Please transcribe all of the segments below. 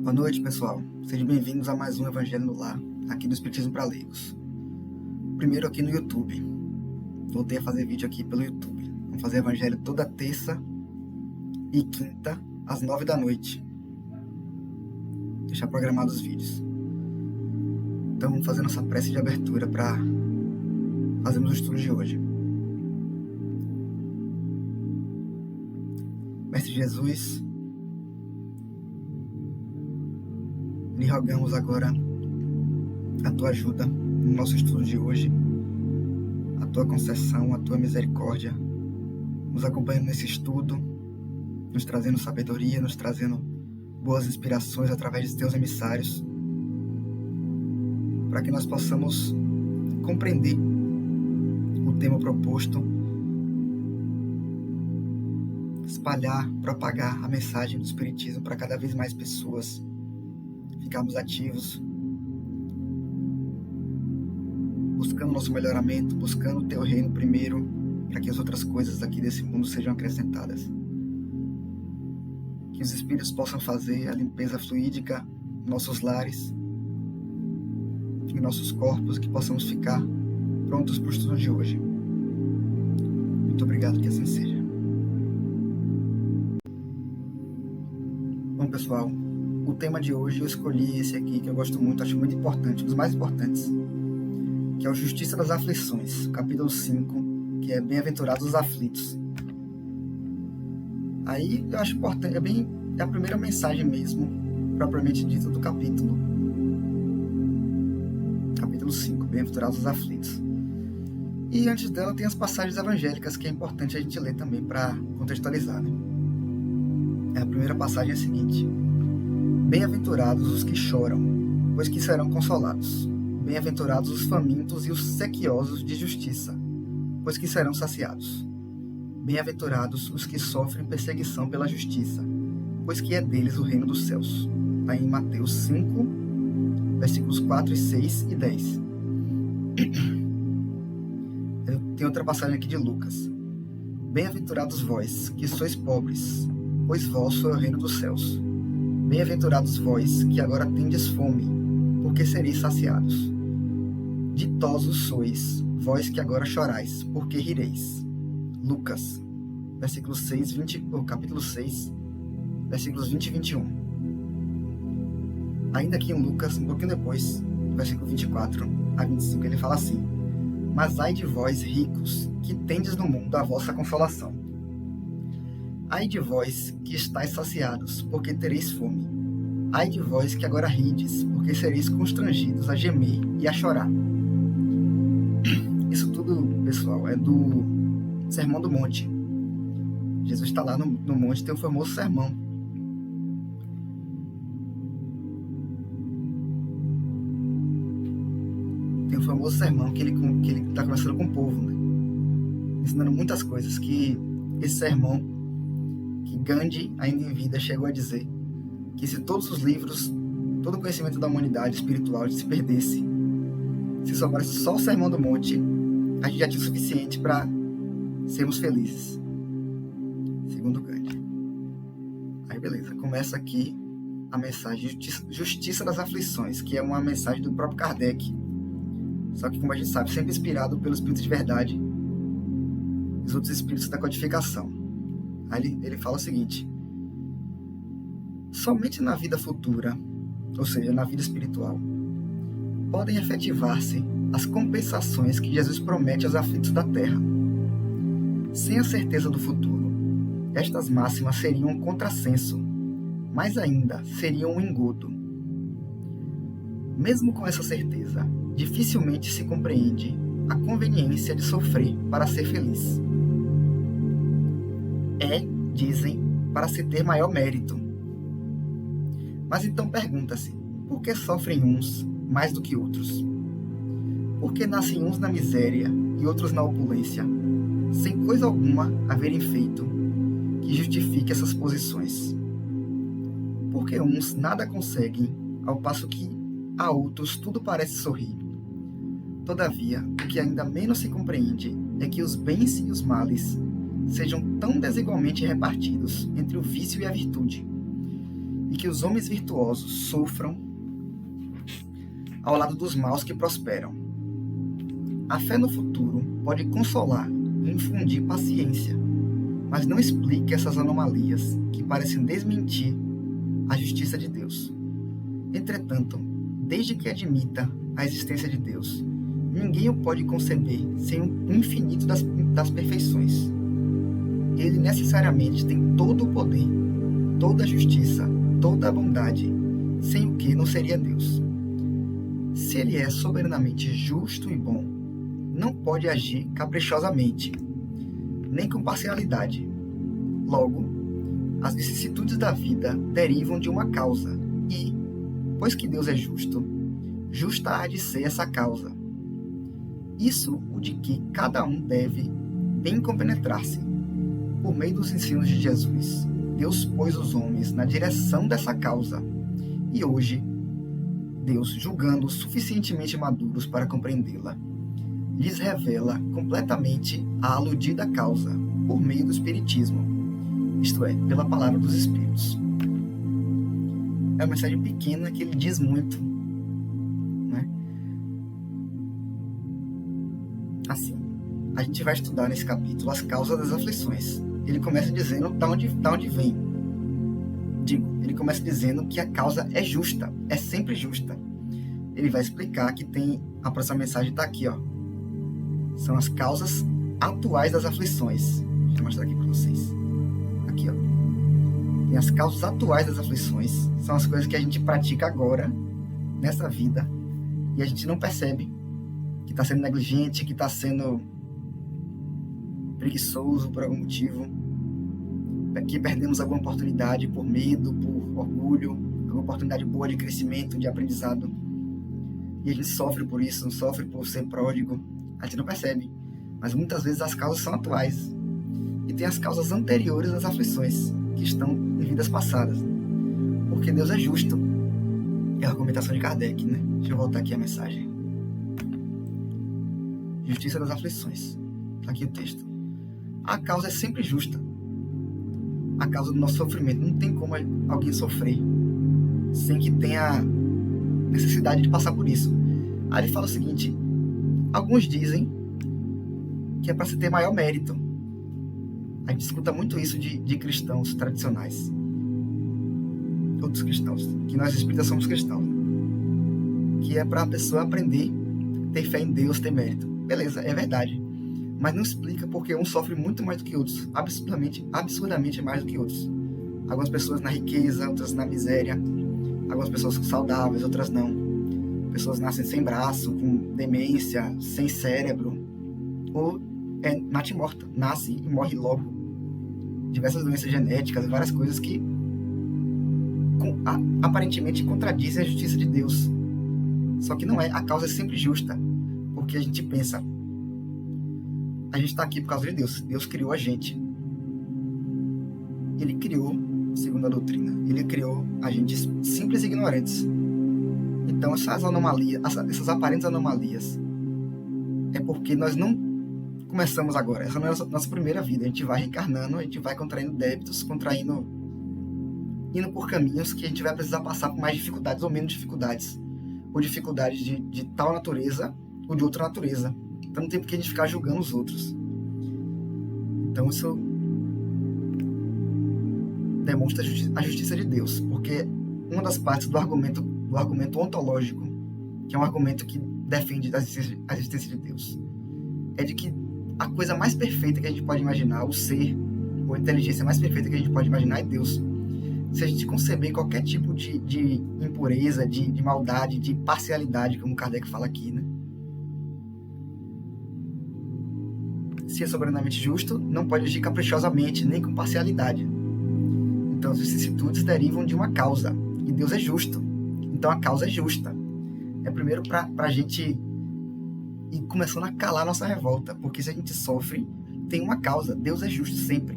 Boa noite, pessoal. Sejam bem-vindos a mais um Evangelho no Lar, aqui do Espiritismo para Leigos. Primeiro aqui no YouTube. Voltei a fazer vídeo aqui pelo YouTube. Vamos fazer Evangelho toda terça e quinta, às 9 da noite. Deixar programados os vídeos. Então vamos fazer nossa prece de abertura para fazermos o estudo de hoje. Mestre Jesus, lhe rogamos agora a tua ajuda no nosso estudo de hoje, a tua concessão, a tua misericórdia, nos acompanhando nesse estudo, nos trazendo sabedoria, nos trazendo boas inspirações através de teus emissários, para que nós possamos compreender o tema proposto, espalhar, propagar a mensagem do Espiritismo para cada vez mais pessoas, ficarmos ativos, buscando nosso melhoramento, buscando o teu reino primeiro, para que as outras coisas aqui desse mundo sejam acrescentadas. Que os espíritos possam fazer a limpeza fluídica em nossos lares, em nossos corpos, que possamos ficar prontos para o estudo de hoje. Muito obrigado, que assim seja. Bom, pessoal, o tema de hoje eu escolhi esse aqui, que eu gosto muito, acho muito importante, um dos mais importantes, que é o Justiça das Aflições, capítulo 5, que é Bem-aventurados os aflitos. Aí eu acho importante, é a primeira mensagem mesmo, propriamente dita do capítulo 5, Bem-aventurados os aflitos. E antes dela tem as passagens evangélicas, que é importante a gente ler também para contextualizar, né? A primeira passagem é a seguinte: Bem-aventurados os que choram, pois que serão consolados. Bem-aventurados os famintos e os sequiosos de justiça, pois que serão saciados. Bem-aventurados os que sofrem perseguição pela justiça, pois que é deles o reino dos céus. Está em Mateus 5, versículos 4, 6 e 10. Tem outra passagem aqui de Lucas. Bem-aventurados vós, que sois pobres, pois vosso é o reino dos céus. Bem-aventurados vós, que agora tendes fome, porque sereis saciados. Ditosos sois, vós que agora chorais, porque rireis. Lucas, capítulo 6, versículos 20 e 21. Ainda aqui em Lucas, um pouquinho depois, versículo 24 a 25, ele fala assim: Mas ai de vós, ricos, que tendes no mundo a vossa consolação. Ai de vós que estáis saciados, porque tereis fome. Ai de vós que agora rides, porque sereis constrangidos a gemer e a chorar. Isso tudo, pessoal, é do Sermão do Monte. Jesus está lá no monte, tem o famoso sermão. Tem o famoso sermão que ele está conversando com o povo, né? Ensinando muitas coisas, que esse sermão, que Gandhi, ainda em vida, chegou a dizer que se todos os livros, todo o conhecimento da humanidade espiritual se perdesse, se sobrasse só o Sermão do Monte, a gente já tinha o suficiente para sermos felizes, segundo Gandhi. Aí beleza, começa aqui a mensagem Justiça das Aflições, que é uma mensagem do próprio Kardec, só que, como a gente sabe, sempre inspirado pelo Espírito de Verdade e os outros espíritos da codificação. Aí ele fala o seguinte: somente na vida futura, ou seja, na vida espiritual, podem efetivar-se as compensações que Jesus promete aos aflitos da terra. Sem a certeza do futuro, estas máximas seriam um contrassenso, mais ainda, seriam um engodo. Mesmo com essa certeza, dificilmente se compreende a conveniência de sofrer para ser feliz. Dizem, para se ter maior mérito. Mas então pergunta-se, por que sofrem uns mais do que outros? Por que nascem uns na miséria e outros na opulência, sem coisa alguma haverem feito que justifique essas posições? Por que uns nada conseguem, ao passo que a outros tudo parece sorrir? Todavia, o que ainda menos se compreende é que os bens e os males sejam tão desigualmente repartidos entre o vício e a virtude, e que os homens virtuosos sofram ao lado dos maus que prosperam. A fé no futuro pode consolar e infundir paciência, mas não explica essas anomalias que parecem desmentir a justiça de Deus. Entretanto, desde que admita a existência de Deus, ninguém o pode conceber sem o infinito das perfeições. Ele necessariamente tem todo o poder, toda a justiça, toda a bondade, sem o que não seria Deus. Se ele é soberanamente justo e bom, não pode agir caprichosamente, nem com parcialidade. Logo, as vicissitudes da vida derivam de uma causa e, pois que Deus é justo, justa há de ser essa causa. Isso o de que cada um deve bem compenetrar-se. Por meio dos ensinos de Jesus, Deus pôs os homens na direção dessa causa. E hoje, Deus, julgando-os suficientemente maduros para compreendê-la, lhes revela completamente a aludida causa por meio do Espiritismo, isto é, pela palavra dos Espíritos. É uma mensagem pequena que ele diz muito, né? Assim, a gente vai estudar nesse capítulo as causas das aflições. Ele começa dizendo da onde vem. Ele começa dizendo que a causa é justa, é sempre justa. Ele vai explicar que tem, a próxima mensagem está aqui, ó. São as causas atuais das aflições. Deixa eu mostrar aqui para vocês. Aqui, ó. Tem as causas atuais das aflições. São as coisas que a gente pratica agora, nessa vida, e a gente não percebe que está sendo negligente, que está sendo preguiçoso por algum motivo, que perdemos alguma oportunidade por medo, por orgulho, alguma oportunidade boa de crescimento, de aprendizado, e a gente sofre por isso, sofre por ser pródigo. A gente não percebe, mas muitas vezes as causas são atuais, e tem as causas anteriores às aflições, que estão em vidas passadas, porque Deus é justo. É a argumentação de Kardec, né? Deixa eu voltar aqui a mensagem. Justiça das aflições. Tá aqui o texto. A causa é sempre justa. A causa do nosso sofrimento. Não tem como alguém sofrer sem que tenha necessidade de passar por isso. Aí ele fala o seguinte: alguns dizem que é para se ter maior mérito. A gente escuta muito isso de cristãos tradicionais. Outros cristãos. Que nós espíritas somos cristãos. Que é para a pessoa aprender, ter fé em Deus, ter mérito. Beleza, é verdade. Mas não explica porque um sofre muito mais do que outros, absurdamente mais do que outros. Algumas pessoas na riqueza, outras na miséria, algumas pessoas saudáveis, outras não. Pessoas nascem sem braço, com demência, sem cérebro, ou é natimorta, nasce e morre logo. Diversas doenças genéticas, várias coisas que aparentemente contradizem a justiça de Deus. Só que não é, a causa é sempre justa, porque a gente pensa, a gente está aqui por causa de Deus. Deus criou a gente. Ele criou, segundo a doutrina, ele criou a gente simples e ignorantes. Então essas anomalias, essas aparentes anomalias, é porque nós não começamos agora. Essa não é a nossa primeira vida. A gente vai reencarnando, a gente vai contraindo débitos, indo por caminhos que a gente vai precisar passar por mais dificuldades ou menos dificuldades. Ou dificuldades de tal natureza ou de outra natureza. Então não tem por que a gente ficar julgando os outros. Então isso demonstra a justiça de Deus, porque uma das partes do argumento ontológico, que é um argumento que defende a existência de Deus, é de que a coisa mais perfeita que a gente pode imaginar, o ser, ou a inteligência mais perfeita que a gente pode imaginar é Deus. Se a gente conceber qualquer tipo de impureza, de maldade, de parcialidade, como Kardec fala aqui, né? Se é soberanamente justo, não pode agir caprichosamente, nem com parcialidade. Então, as vicissitudes derivam de uma causa, e Deus é justo. Então, a causa é justa. É primeiro para a gente ir começando a calar a nossa revolta, porque se a gente sofre, tem uma causa. Deus é justo sempre.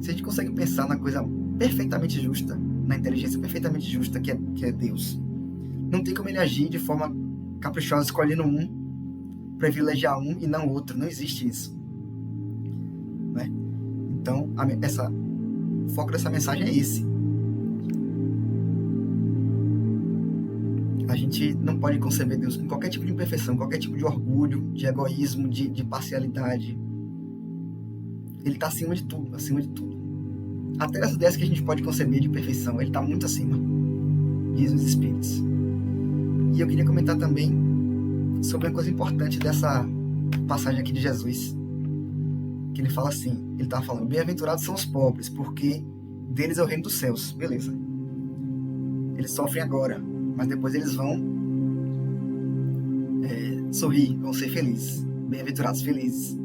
Se a gente consegue pensar na coisa perfeitamente justa, na inteligência perfeitamente justa que é Deus, não tem como ele agir de forma caprichosa, escolhendo privilegiar um e não outro. Não existe isso. Né? Então, o foco dessa mensagem é esse. gente não pode conceber Deus com qualquer tipo de imperfeição, qualquer tipo de orgulho, de egoísmo, de parcialidade. Ele está acima de tudo, acima de tudo. Até as ideias que a gente pode conceber de perfeição, ele está muito acima, diz os Espíritos. E eu queria comentar também sobre uma coisa importante dessa passagem aqui de Jesus, que ele fala assim, ele estava falando, bem-aventurados são os pobres, porque deles é o reino dos céus. Beleza. Eles sofrem agora, mas depois eles vão sorrir, vão ser felizes. Bem-aventurados felizes.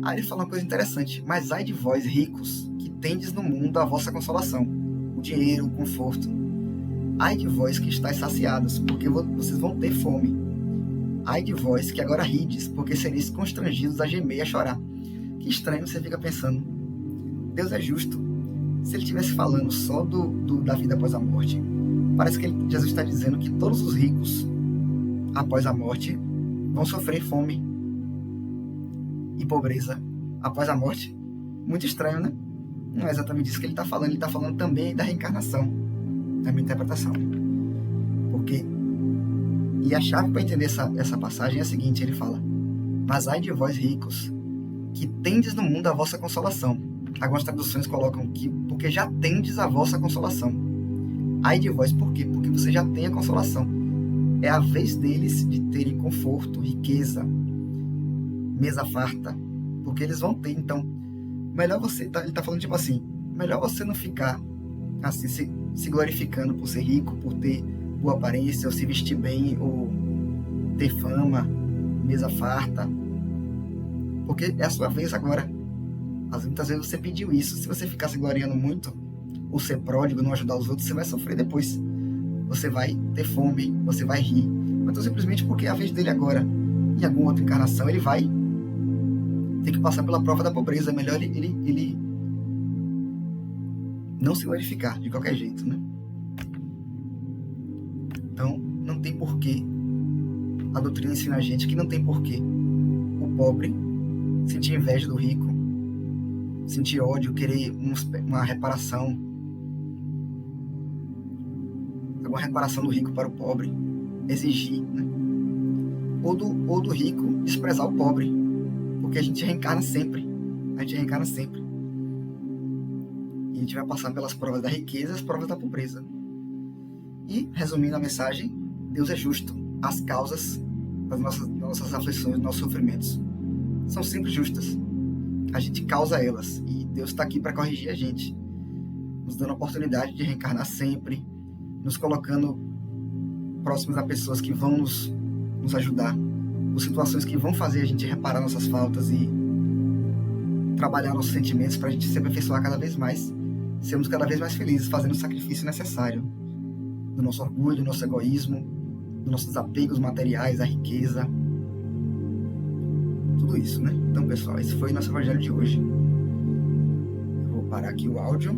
Aí ele fala uma coisa interessante, mas ai de vós, ricos, que tendes no mundo a vossa consolação, o dinheiro, o conforto. Ai de vós que estáis saciados, porque vocês vão ter fome. Ai de vós que agora rides, porque sereis constrangidos a gemer e a chorar. Que estranho, você fica pensando, Deus é justo. Se ele estivesse falando só da vida após a morte, parece que Jesus está dizendo que todos os ricos, após a morte, vão sofrer fome e pobreza após a morte. Muito estranho, né? Não é exatamente isso que ele está falando. Ele está falando também da reencarnação, na minha interpretação. Porque, e a chave para entender essa passagem é a seguinte, ele fala, mas ai de vós ricos, que tendes no mundo a vossa consolação. Algumas traduções colocam que, porque já tendes a vossa consolação. Ai de vós, por quê? Porque você já tem a consolação. É a vez deles de terem conforto, riqueza, mesa farta, porque eles vão ter. Então, melhor você, ele está falando tipo assim, melhor você não ficar assim, se glorificando por ser rico, por ter boa aparência, ou se vestir bem, ou ter fama, mesa farta, porque é a sua vez agora. Muitas vezes você pediu isso. Se você ficar se gloriando muito, ou ser pródigo, não ajudar os outros, você vai sofrer depois. Você vai ter fome, você vai rir. Então, simplesmente porque é a vez dele agora, em alguma outra encarnação, ele vai ter que passar pela prova da pobreza. É melhor ele não se glorificar de qualquer jeito, né? Então, não tem porquê. A doutrina ensina a gente que não tem porquê o pobre sentir inveja do rico, sentir ódio, querer uma reparação, alguma reparação do rico para o pobre, exigir, né? Ou do rico desprezar o pobre, porque a gente reencarna sempre, e a gente vai passar pelas provas da riqueza e as provas da pobreza. E, resumindo a mensagem, Deus é justo. As causas das nossas aflições, dos nossos sofrimentos, são sempre justas. A gente causa elas e Deus está aqui para corrigir a gente, nos dando a oportunidade de reencarnar sempre, nos colocando próximos a pessoas que vão nos ajudar, por situações que vão fazer a gente reparar nossas faltas e trabalhar nossos sentimentos para a gente se aperfeiçoar cada vez mais, sermos cada vez mais felizes, fazendo o sacrifício necessário do nosso orgulho, do nosso egoísmo, dos nossos apegos materiais, à riqueza, tudo isso, né? Então, pessoal, esse foi o nosso evangelho de hoje. Eu vou parar aqui o áudio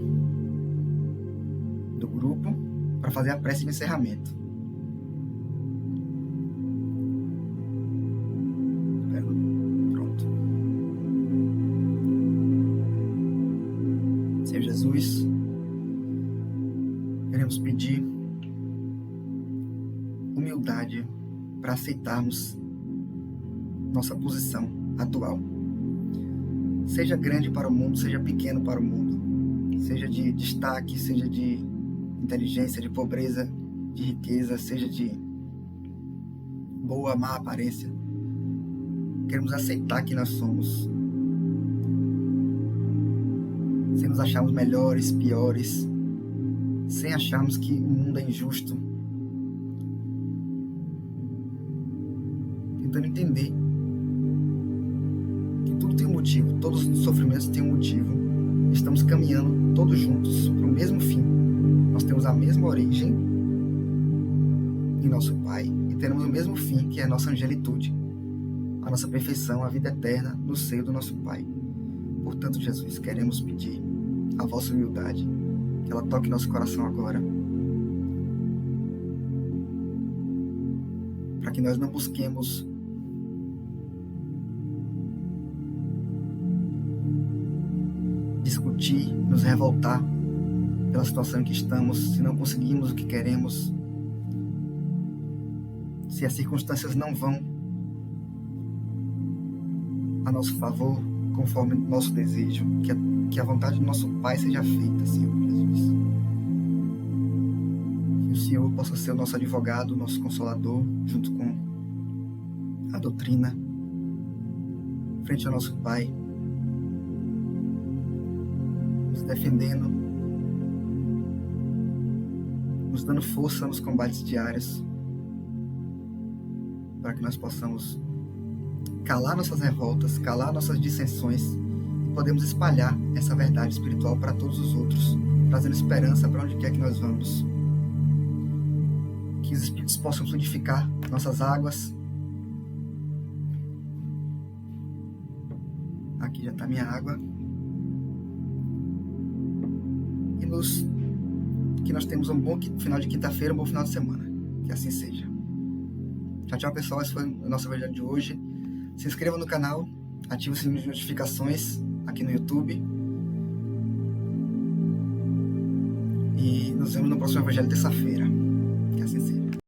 do grupo para fazer a prece de encerramento. Pronto. Senhor Jesus, queremos pedir humildade para aceitarmos nossa posição atual. Seja grande para o mundo, seja pequeno para o mundo, seja de destaque, seja de inteligência, de pobreza, de riqueza, seja de boa, má aparência. Queremos aceitar que nós somos, sem nos acharmos melhores, piores, sem acharmos que o mundo é injusto, tentando entender que tudo tem um motivo, todos os sofrimentos têm um motivo. Estamos caminhando todos juntos para o mesmo fim. Nós temos a mesma origem em nosso Pai e teremos o mesmo fim, que é a nossa angelitude, a nossa perfeição, a vida eterna no seio do nosso Pai. Portanto, Jesus, queremos pedir a vossa humildade, que ela toque nosso coração agora, para que nós não busquemos discutir, nos revoltar pela situação em que estamos, se não conseguimos o que queremos, se as circunstâncias não vão a nosso favor, conforme nosso desejo, que a vontade do nosso Pai seja feita, Senhor Jesus. Que o Senhor possa ser o nosso advogado, o nosso consolador, junto com a doutrina, frente ao nosso Pai, nos defendendo, nos dando força nos combates diários, para que nós possamos calar nossas revoltas, calar nossas dissensões e podemos espalhar essa verdade espiritual para todos os outros, trazendo esperança para onde quer que nós vamos. Que os Espíritos possam fluidificar nossas águas. Aqui já está minha água. E que nós tenhamos um bom final de quinta-feira, um bom final de semana. Que assim seja. Tchau, tchau, pessoal. Esse foi o nosso Evangelho de hoje. Se inscreva no canal, ative o sininho de notificações aqui no YouTube. E nos vemos no próximo Evangelho terça-feira. Que assim seja.